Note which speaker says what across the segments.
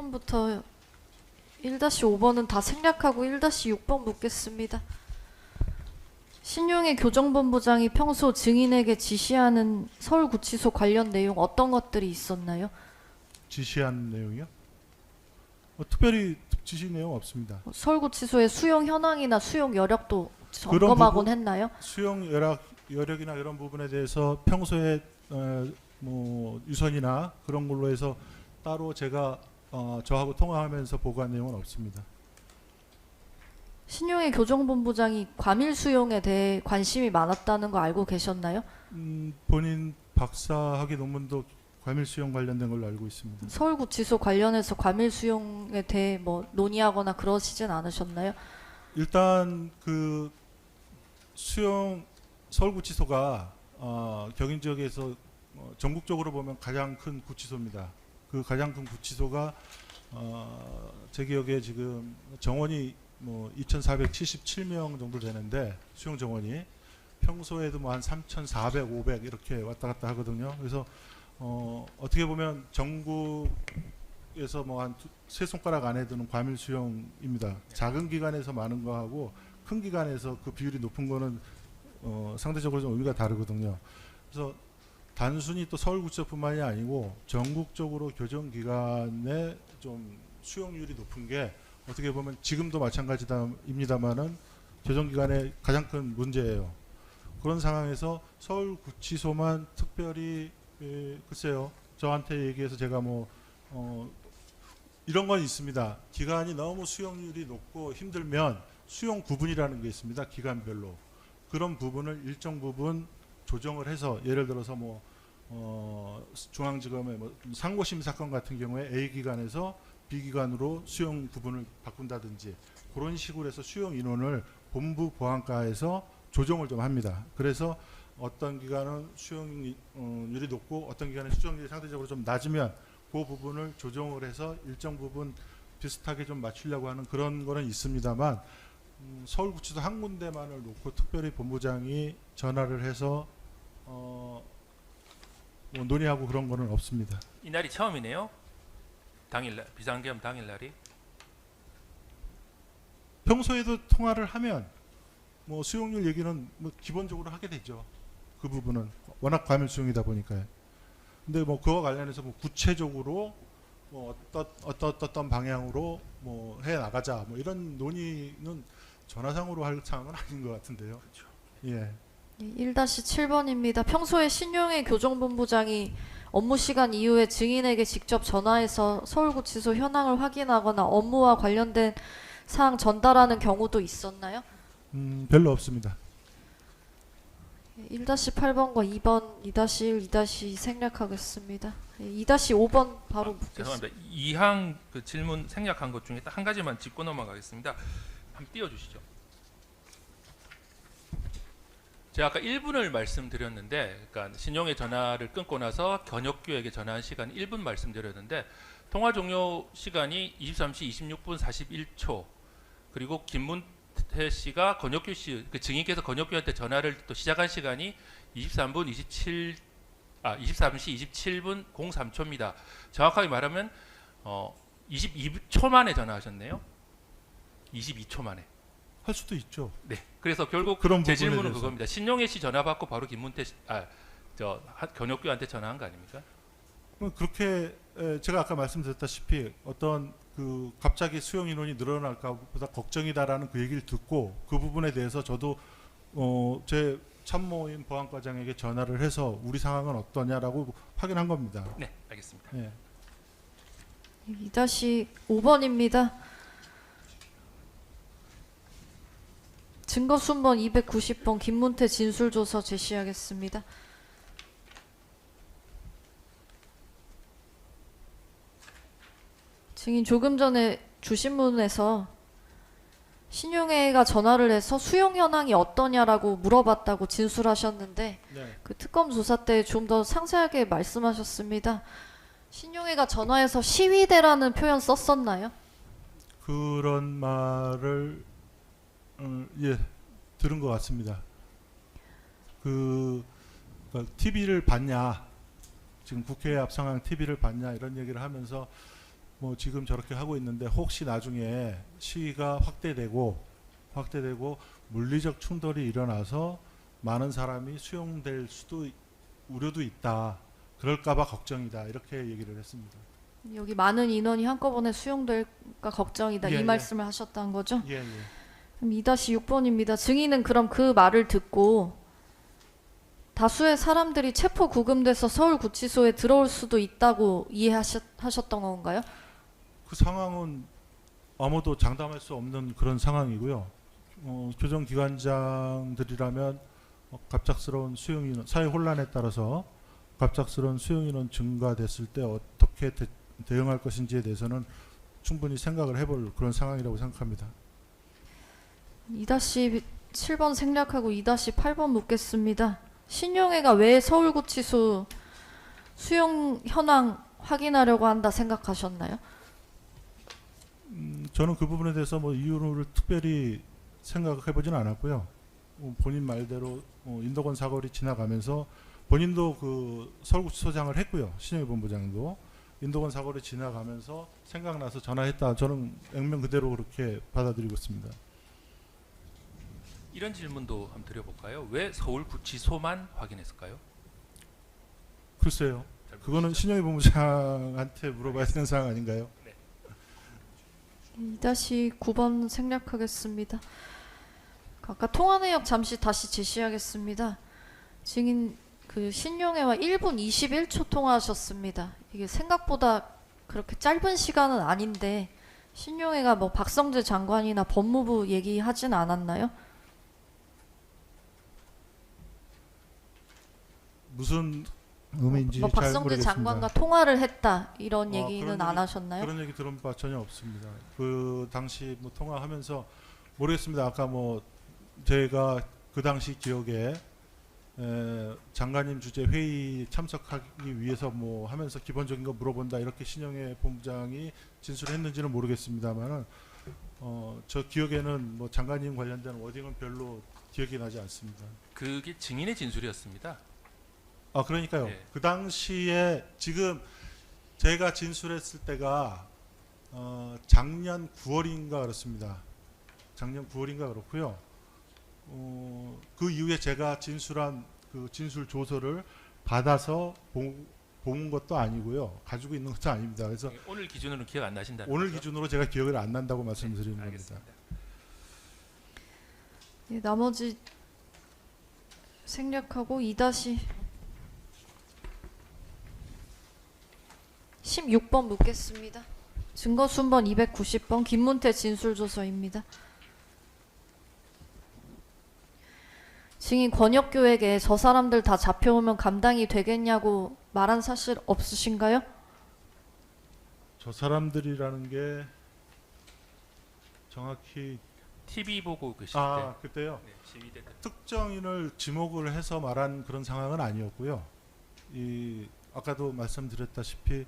Speaker 1: 1번부터 1-5번은 다 생략하고 1-6번 묻겠습니다. 신용의 교정본부장이 평소 증인에게 지시하는 서울구치소 관련 내용 어떤 것들이 있었나요?
Speaker 2: 지시한 내용이요? 특별히 지시 내용 없습니다.
Speaker 1: 서울구치소의 수용 현황이나 수용 여력도
Speaker 2: 그런
Speaker 1: 점검하곤
Speaker 2: 부분-
Speaker 1: 했나요?
Speaker 2: 수용 여력이나 이런 부분에 대해서 평소에 뭐 유선이나 그런 걸로 해서 따로 제가 저하고 통화하면서 보고한 내용은 없습니다.
Speaker 1: 신용의 교정본부장이 과밀 수용에 대해 관심이 많았다는 거 알고 계셨나요?
Speaker 2: 본인 박사학위 논문도 과밀 수용 관련된 걸로 알고 있습니다.
Speaker 1: 서울구치소 관련해서 과밀 수용에 대해 뭐 논의하거나 그러시진 않으셨나요?
Speaker 2: 일단 그 서울구치소가 경인 지역에서 전국적으로 보면 가장 큰 구치소입니다. 그 가장 큰 구치소가 제 기억에 지금 정원이 뭐 2,477명 정도 되는데 수용 정원이 평소에도 뭐 한 3,400, 500 이렇게 왔다 갔다 하거든요. 그래서 어떻게 보면 전국에서 뭐 한 세 손가락 안에 드는 과밀 수용입니다. 작은 기관에서 많은 거하고 큰 기관에서 그 비율이 높은 거는 상대적으로 좀 의미가 다르거든요. 그래서 단순히 또 서울구치소뿐만이 아니고 전국적으로 교정기관의 좀 수용률이 높은 게 어떻게 보면 지금도 마찬가지입니다만은 교정기관의 가장 큰 문제예요. 그런 상황에서 서울구치소만 특별히 글쎄요, 저한테 얘기해서 제가 뭐 이런 건 있습니다. 기관이 너무 수용률이 높고 힘들면 수용 구분이라는 게 있습니다. 기관별로. 그런 부분을 일정 부분 조정을 해서 예를 들어서 뭐 중앙지검의 뭐 상고심 사건 같은 경우에 A 기관에서 B 기관으로 수용 구분을 바꾼다든지 그런 식으로 해서 수용 인원을 본부 보안과에서 조정을 좀 합니다. 그래서 어떤 기관은 수용률이 높고 어떤 기관은 수용률이 상대적으로 좀 낮으면 그 부분을 조정을 해서 일정 부분 비슷하게 좀 맞추려고 하는 그런 거는 있습니다만 서울구치소 한 군데만을 놓고 특별히 본부장이 전화를 해서 뭐 논의하고 그런 거는 없습니다.
Speaker 3: 이날이 처음이네요. 당일날 비상계엄 당일날이.
Speaker 2: 평소에도 통화를 하면 뭐 수용률 얘기는 뭐 기본적으로 하게 되죠. 그 부분은 워낙 과밀 수용이다 보니까요. 근데 뭐 그와 관련해서 뭐 구체적으로 뭐 어떤 방향으로 뭐 해 나가자 뭐 이런 논의는 전화상으로 할 사항은 아닌 것 같은데요.
Speaker 3: 그렇죠.
Speaker 2: 예.
Speaker 1: 1-7번입니다. 평소에 신용의 교정본부장이 업무 시간 이후에 증인에게 직접 전화해서 서울구치소 현황을 확인하거나 업무와 관련된 사항 전달하는 경우도 있었나요?
Speaker 2: 별로 없습니다.
Speaker 1: 1-8번과 2번, 2-1, 2-2 생략하겠습니다. 2-5번 바로 묻겠습니다.
Speaker 3: 죄송합니다. 이항 그 질문 생략한 것 중에 딱 한 가지만 짚고 넘어가겠습니다. 한번 띄워주시죠. 제가 아까 1분을 말씀드렸는데, 그러니까 신용의 전화를 끊고 나서 견역규에게 전화한 시간 1분 말씀드렸는데 통화 종료 시간이 23시 26분 41초, 그리고 김문태 씨가 권혁규 씨, 그 증인께서 권혁규한테 전화를 또 시작한 시간이 23시 27분 03초입니다. 정확하게 말하면 22초 만에 전화하셨네요. 22초 만에.
Speaker 2: 할 수도 있죠.
Speaker 3: 네. 그래서 결국
Speaker 2: 그런
Speaker 3: 제
Speaker 2: 부분에
Speaker 3: 질문은
Speaker 2: 대해서.
Speaker 3: 그겁니다. 신용혜 씨 전화 받고 바로 김문태 씨, 권혁규한테 전화한 거 아닙니까?
Speaker 2: 그렇게 제가 아까 말씀드렸다시피 어떤 그 갑자기 수용 인원이 늘어날까 보다 걱정이다라는 그 얘기를 듣고 그 부분에 대해서 저도 제 참모인 보안과장에게 전화를 해서 우리 상황은 어떠냐라고 확인한 겁니다.
Speaker 3: 네, 알겠습니다.
Speaker 2: 예.
Speaker 1: 2-5번입니다. 증거순번 290번 김문태 진술조서 제시하겠습니다. 증인 조금 전에 주신문에서 신용회가 전화를 해서 수용 현황이 어떠냐라고 물어봤다고 진술하셨는데
Speaker 2: 네.
Speaker 1: 그 특검 조사 때 좀 더 상세하게 말씀하셨습니다. 신용회가 전화해서 시위대라는 표현 썼었나요?
Speaker 2: 그런 말을 예 들은 것 같습니다. TV를 봤냐, 지금 국회 앞 상황 TV를 봤냐 이런 얘기를 하면서 뭐 지금 저렇게 하고 있는데 혹시 나중에 시위가 확대되고 물리적 충돌이 일어나서 많은 사람이 수용될 수도 우려도 있다. 그럴까봐 걱정이다. 이렇게 얘기를 했습니다.
Speaker 1: 여기 많은 인원이 한꺼번에 수용될까 걱정이다.
Speaker 2: 예,
Speaker 1: 이
Speaker 2: 예.
Speaker 1: 말씀을 하셨다는 거죠?
Speaker 2: 예, 예.
Speaker 1: 그럼 2-6번입니다. 증인은 그럼 그 말을 듣고 다수의 사람들이 체포 구금돼서 서울구치소에 들어올 수도 있다고 이해하셨던 건가요?
Speaker 2: 그 상황은 아무도 장담할 수 없는 그런 상황이고요. 교정기관장들이라면 갑작스러운 수용인원, 사회 혼란에 따라서 갑작스러운 수용인원 증가됐을 때 어떻게 대응할 것인지에 대해서는 충분히 생각을 해볼 그런 상황이라고 생각합니다.
Speaker 1: 2-7번 생략하고 2-8번 묻겠습니다. 신용회가 왜 서울구치소 수용 현황 확인하려고 한다 생각하셨나요?
Speaker 2: 저는 그 부분에 대해서 뭐 이유를 특별히 생각해보지는 않았고요. 본인 말대로 인도권 사거리 지나가면서 본인도 그 서울구치소장을 했고요. 신영희 본부장도 인도권 사거리 지나가면서 생각나서 전화했다. 저는 액면 그대로 그렇게 받아들이고 있습니다.
Speaker 3: 이런 질문도 한번 드려볼까요? 왜 서울구치소만 확인했을까요?
Speaker 2: 글쎄요. 그거는 신영희 본부장한테 물어봐야 되는 상황 아닌가요?
Speaker 1: 2-9번 생략하겠습니다. 아까 통화 내역 잠시 다시 제시하겠습니다. 증인 그 신용회와 1분 21초 통화하셨습니다. 이게 생각보다 그렇게 짧은 시간은 아닌데 신용회가 뭐 박성재 장관이나 법무부 얘기하진 않았나요?
Speaker 2: 무슨 의미인지
Speaker 1: 뭐
Speaker 2: 잘
Speaker 1: 박성재
Speaker 2: 모르겠습니다.
Speaker 1: 장관과 통화를 했다 이런 얘기는
Speaker 2: 그런
Speaker 1: 안
Speaker 2: 얘기-
Speaker 1: 하셨나요?
Speaker 2: 그런 얘기 들은 바 전혀 없습니다. 그 당시 뭐 통화하면서 모르겠습니다. 아까 뭐 제가 그 당시 기억에 장관님 주재 회의 참석하기 위해서 뭐 하면서 기본적인 거 물어본다 이렇게 신영애 본부장이 진술했는지는 모르겠습니다만은 저 기억에는 뭐 장관님 관련된 워딩은 별로 기억이 나지 않습니다.
Speaker 3: 그게 증인의 진술이었습니다.
Speaker 2: 아 그러니까요.
Speaker 3: 네.
Speaker 2: 그 당시에 지금 제가 진술했을 때가 작년 9월인가 그렇습니다. 작년 9월인가 그렇고요. 그 이후에 제가 진술한 그 진술 조서를 받아서 본 것도 아니고요. 가지고 있는 것도 아닙니다. 그래서
Speaker 3: 오늘 기준으로는 기억 안 나신다는
Speaker 2: 오늘
Speaker 3: 거죠?
Speaker 2: 기준으로 제가 기억을 안 난다고 말씀드리는 겁니다.
Speaker 3: 알겠습니다.
Speaker 1: 예, 나머지 생략하고 2-16번 묻겠습니다. 증거 순번 290번 김문태 진술조서입니다. 증인 권혁교에게 저 사람들 다 잡혀오면 감당이 되겠냐고 말한 사실 없으신가요?
Speaker 2: 저 사람들이라는 게 정확히
Speaker 3: TV 보고 계실
Speaker 2: 그때요.
Speaker 3: 때 시위대 때
Speaker 2: 특정인을 지목을 해서 말한 그런 상황은 아니었고요. 아까도 말씀드렸다시피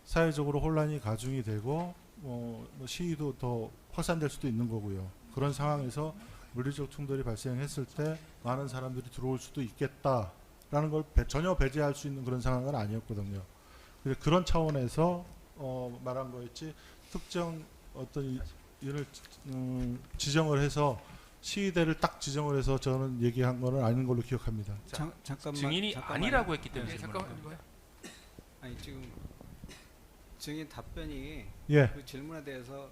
Speaker 2: 사회적으로 혼란이 가중이 되고 뭐 시위도 더 확산될 수도 있는 거고요. 그런 상황에서 물리적 충돌이 발생했을 때 많은 사람들이 들어올 수도 있겠다라는 걸 전혀 배제할 수 있는 그런 상황은 아니었거든요. 그런 차원에서 말한 거였지 특정 어떤 일을 지정을 해서 시위대를 딱 지정을 해서 저는 얘기한 거는 아닌 걸로 기억합니다.
Speaker 4: 잠깐만.
Speaker 3: 증인이
Speaker 4: 잠깐만요.
Speaker 3: 아니라고 했기 때문에
Speaker 4: 네,
Speaker 3: 질문한
Speaker 4: 잠깐만요.
Speaker 3: 겁니다.
Speaker 4: 아니 지금 증인 답변이
Speaker 2: 예,
Speaker 4: 그 질문에 대해서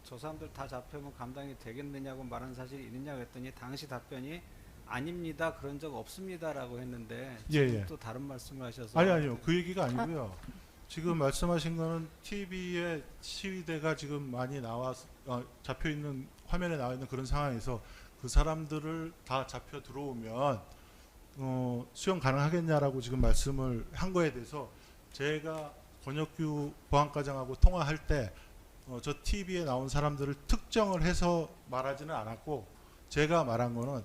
Speaker 4: 저 사람들 다 잡혀면 감당이 되겠느냐고 말한 사실이 있느냐 그랬더니 당시 답변이 아닙니다. 그런 적 없습니다라고 했는데
Speaker 2: 예,
Speaker 4: 지금
Speaker 2: 예.
Speaker 4: 또 다른 말씀을 하셔서
Speaker 2: 아니요. 그 얘기가 아니고요. 지금 말씀하신 거는 TV에 시위대가 지금 많이 나와서 잡혀 있는 화면에 나와 있는 그런 상황에서 그 사람들을 다 잡혀 들어오면 수용 가능하겠냐라고 지금 말씀을 한 거에 대해서 제가 권혁규 보안과장하고 통화할 때 저 TV에 나온 사람들을 특정을 해서 말하지는 않았고 제가 말한 거는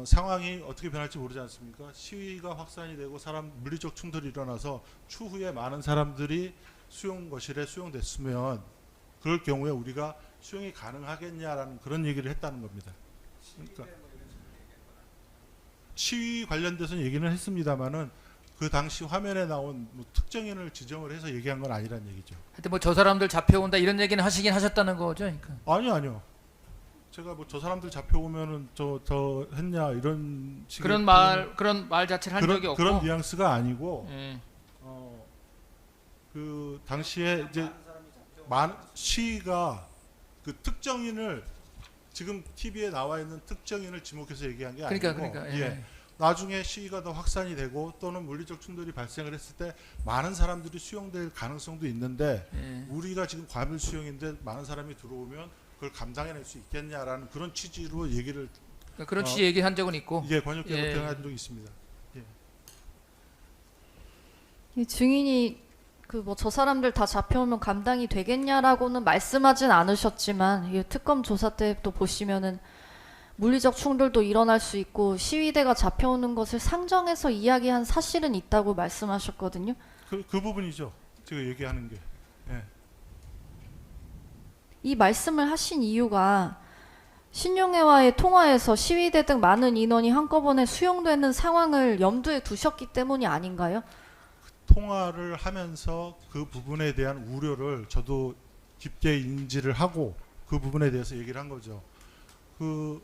Speaker 2: 상황이 어떻게 변할지 모르지 않습니까? 시위가 확산이 되고 물리적 충돌이 일어나서 추후에 많은 사람들이 수용거실에 수용됐으면 그럴 경우에 우리가 수용이 가능하겠냐라는 그런 얘기를 했다는 겁니다. 그러니까 시위 관련돼서는 얘기는 했습니다만은 그 당시 화면에 나온 뭐 특정인을 지정을 해서 얘기한 건 아니란 얘기죠.
Speaker 5: 하여튼 뭐 저 사람들 잡혀온다 이런 얘기는 하시긴 하셨다는 거죠. 그러니까.
Speaker 2: 아니요. 제가 뭐 저 사람들 잡혀오면은 저 했냐 이런 식의
Speaker 5: 그런 말 자체를 한 적이 없고.
Speaker 2: 그런 뉘앙스가 아니고
Speaker 5: 예.
Speaker 2: 그 당시에 이제 시위가 그 특정인을 지금 TV에 나와 있는 특정인을 지목해서 얘기한 게 아니고
Speaker 5: 그러니까 예.
Speaker 2: 나중에 시위가 더 확산이 되고 또는 물리적 충돌이 발생을 했을 때 많은 사람들이 수용될 가능성도 있는데
Speaker 5: 예.
Speaker 2: 우리가 지금 과밀 수용인데 많은 사람이 들어오면 그걸 감당해낼 수 있겠냐라는 그런 취지로 얘기를
Speaker 5: 그러니까 그런 취지 얘기한 적은 있고.
Speaker 2: 권역계로
Speaker 5: 예.
Speaker 2: 대응한 적이 있습니다.
Speaker 1: 이 증인이 그 뭐 저 사람들 다 잡혀오면 감당이 되겠냐라고는 말씀하진 않으셨지만 이 특검 조사 때 또 보시면은 물리적 충돌도 일어날 수 있고 시위대가 잡혀오는 것을 상정해서 이야기한 사실은 있다고 말씀하셨거든요.
Speaker 2: 그 부분이죠. 제가 얘기하는 게. 예.
Speaker 1: 이 말씀을 하신 이유가 신용회와의 통화에서 시위대 등 많은 인원이 한꺼번에 수용되는 상황을 염두에 두셨기 때문이 아닌가요?
Speaker 2: 통화를 하면서 그 부분에 대한 우려를 저도 깊게 인지를 하고 그 부분에 대해서 얘기를 한 거죠. 그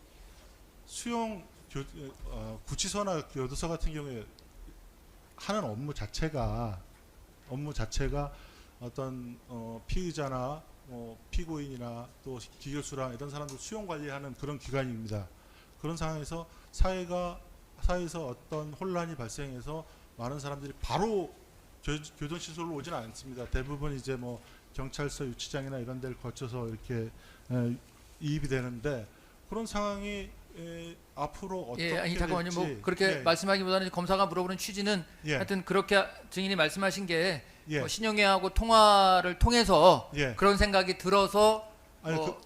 Speaker 2: 구치소나 교도소 같은 경우에 하는 업무 자체가 어떤 피의자나 피고인이나 또 기결수랑 이런 사람들 수용 관리하는 그런 기관입니다. 그런 상황에서 사회에서 어떤 혼란이 발생해서 많은 사람들이 바로 교도시설로 오지는 않습니다. 대부분 이제 뭐 경찰서 유치장이나 이런 데를 거쳐서 이렇게 이입이 되는데 그런 상황이 앞으로 어떻게
Speaker 5: 아니 잠깐만요.
Speaker 2: 될지
Speaker 5: 뭐 그렇게 말씀하기보다는 검사가 물어보는 취지는 하여튼 그렇게 증인이 말씀하신 게 뭐 신용회하고 통화를 통해서 그런 생각이 들어서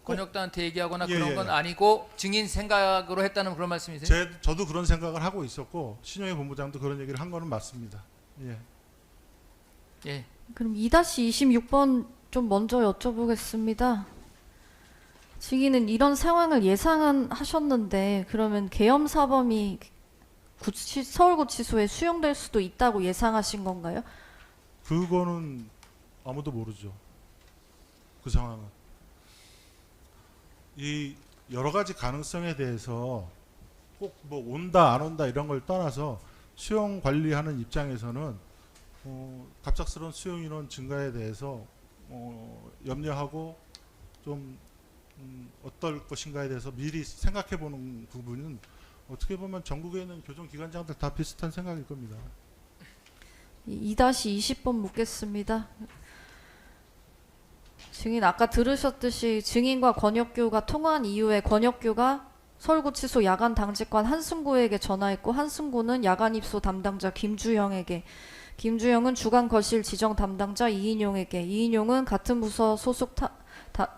Speaker 5: 권역단한테 얘기하거나 그런 건 아니고 증인 생각으로 했다는 그런 말씀이세요?
Speaker 2: 저도 그런 생각을 하고 있었고 신용회 본부장도 그런 얘기를 한 거는 맞습니다.
Speaker 5: 예.
Speaker 1: 그럼 2-26번 좀 먼저 여쭤보겠습니다. 증인은 이런 상황을 예상은 하셨는데 그러면 계엄 사범이 서울구치소에 수용될 수도 있다고 예상하신 건가요?
Speaker 2: 그거는 아무도 모르죠. 그 상황은. 이 여러 가지 가능성에 대해서 꼭 뭐 온다 안 온다 이런 걸 떠나서 수용 관리하는 입장에서는 갑작스러운 수용 인원 증가에 대해서 염려하고 좀 어떨 것인가에 대해서 미리 생각해 보는 부분은 어떻게 보면 전국에 있는 교정기관장들 다 비슷한 생각일 겁니다.
Speaker 1: 2-20번 묻겠습니다. 증인 아까 들으셨듯이 증인과 권혁규가 통화한 이후에 권혁규가 서울구치소 야간 당직관 한승구에게 전화했고 한승구는 야간 입소 담당자 김주영에게, 김주영은 주간 거실 지정 담당자 이인용에게, 이인용은 같은 부서 소속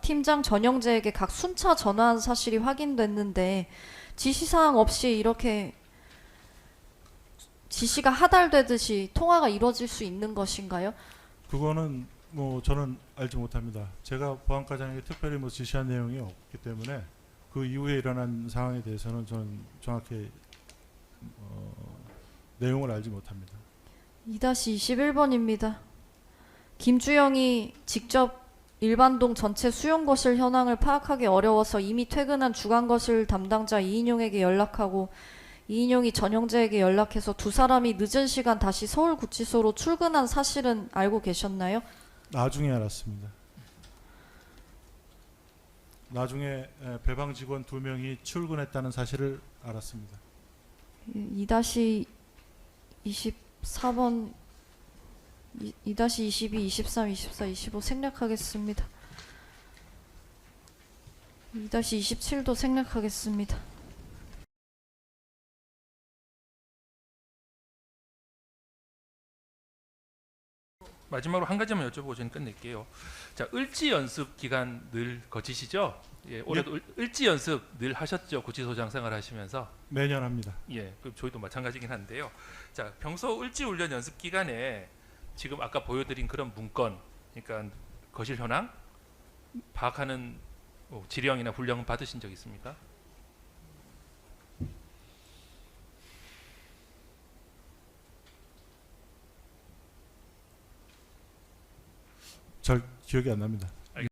Speaker 1: 팀장 전영재에게 각 순차 전화한 사실이 확인됐는데 지시사항 없이 이렇게 지시가 하달되듯이 통화가 이루어질 수 있는 것인가요?
Speaker 2: 그거는 뭐 저는 알지 못합니다. 제가 보안과장에게 특별히 뭐 지시한 내용이 없기 때문에 그 이후에 일어난 상황에 대해서는 저는 정확히 내용을 알지 못합니다.
Speaker 1: 2-21번입니다. 김주영이 직접 일반동 전체 수용거실 현황을 파악하기 어려워서 이미 퇴근한 주간거실 담당자 이인용에게 연락하고 이인용이 전영재에게 연락해서 두 사람이 늦은 시간 다시 서울구치소로 출근한 사실은 알고 계셨나요?
Speaker 2: 나중에 알았습니다. 나중에 배방 직원 2명이 출근했다는 사실을 알았습니다.
Speaker 1: 2-24번 2-22, 23, 24, 25 생략하겠습니다. 2-27도 생략하겠습니다.
Speaker 3: 마지막으로 한 가지만 여쭤보고 저는 끝낼게요. 자, 을지 연습 기간 늘 거치시죠? 예, 올해도 을지 연습 늘 하셨죠? 구치소장 생활하시면서.
Speaker 2: 매년 합니다.
Speaker 3: 예, 그럼 저희도 마찬가지긴 한데요. 자, 평소 을지 훈련 연습 기간에 지금 아까 보여드린 그런 문건, 그러니까 거실 현황 파악하는 지령이나 훈령은 받으신 적 있습니까?
Speaker 2: 잘 기억이 안 납니다.